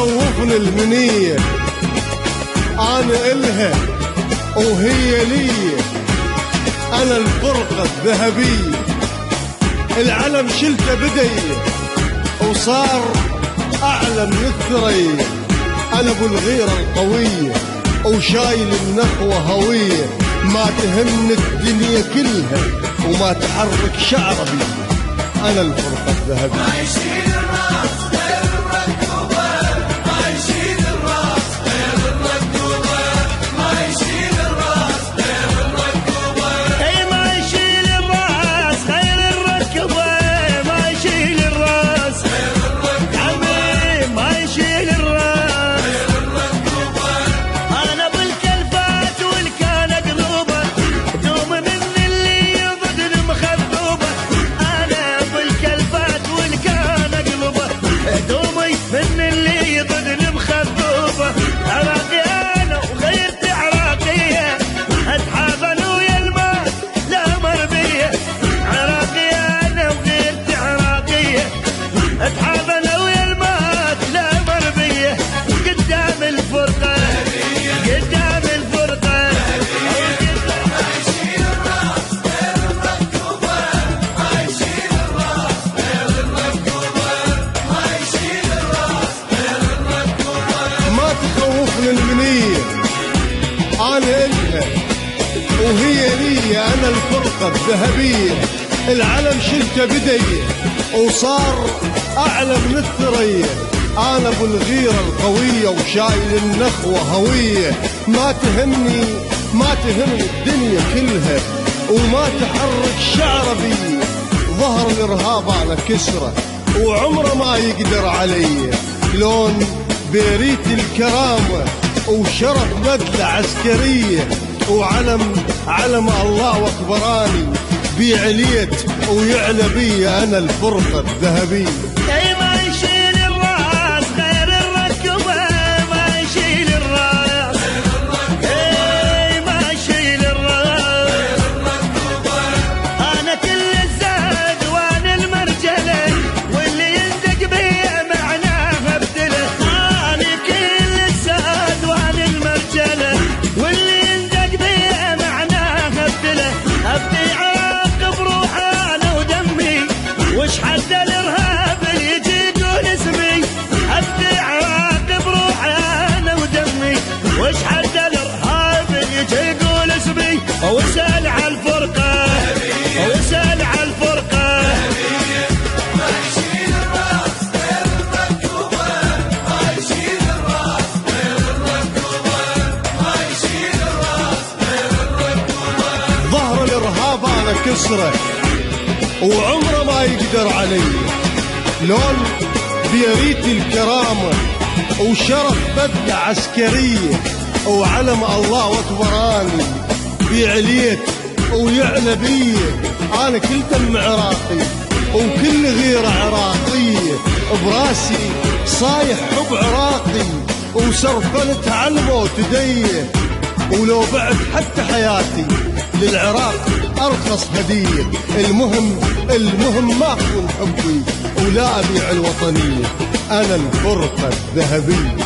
تخوفني المنية، أنا إلها وهي لي، أنا الفرقة الذهبية، العلم شلته بدي وصار أعلى من الثريا، أنا أبو الغيرة القوية وشايل النخوة هوية، ما تهمني الدنيا كلها وما تحرك شعر بي، أنا الفرقة الذهبية. ما يشيل الراس غير الركوبة، ما يشيل الراس غير الركوبة، ما يشيل الراس غير الركوبة، اي ما يشيل الراس غير الركوبة، ما يشيل الراس غير الركوبة، عمي ما يشيل الراس غير الركوبة، انا بالكلفات والكان اقلوبه، دوم من اللي يضد المخذوبه، انا بالكلفات والكان اقلوبه، دومي من اللي يضد المخذوبه، عراقي انا وغيرتي عراقيه، اتحاضن ويا الماء لا مربيه، عراقي انا وغيرتي عراقيه، اتحاضن ويا الماء لا مربيه، قدام الفرقه قدام الفرقه. ما يشيل الراس غير الركوبة، ما يشيل الراس غير الركوبة، ما يشيل الراس غير الركوبة. ما تخوفني المنية، أنا إلها وهي لي، أنا الفرقة الذهبية، العلم شلته بدي وصار أعلى من الثريا، أنا أبو الغيرة القوية وشايل النخوة هوية، ما تهمني الدنيا كلها وما تحرك شعر بي، ظهر الإرهاب على كسرة وعمره ما يقدر علي، لون بيريت الكرامة وشرف بدلة عسكرية، علم الله واكبراني بي عليت ويعلى بي، أنا الفرقة الذهبية. اي ما يشيل الراس غير الركوبة، ما يشيل الراس اي ما يشيل الراس، انا كل الزاد وانا المرجلة، واللي يندق بيا معناها ابتله، انا كل الزاد وانا المرجلة، واللي يندق بيا معناها ابتله، ابدي عراق بروحه انا ودمي، وش حد الارهاب اللي يجي يقول اسمي، ابدي عراق بروحه انا ودمي، وش حد الارهاب اللي يجي يقول اسمي، واسال على الفرقه واسال على الفرقه. ما يشيل الراس غير الركوبة، ما يشيل الراس غير الركوبة، ما يشيل الراس غير الركوبة. ظهر الإرهاب أنا كسرة وعمره ما يقدر علي، لون بيريت الكرامة وشرف بدلة عسكرية، وعلم الله واكبراني بعليت ويعلى بي، أنا كل دم عراقي وكل غيرة عراقية، براسي صايح حب عراقي وسرفلت على الموت ديه، ولو بعد حتى حياتي للعراق أرخص هدية، المهم ما أكون حبي ولا أبيع الوطنية، أنا الفرقة الذهبية.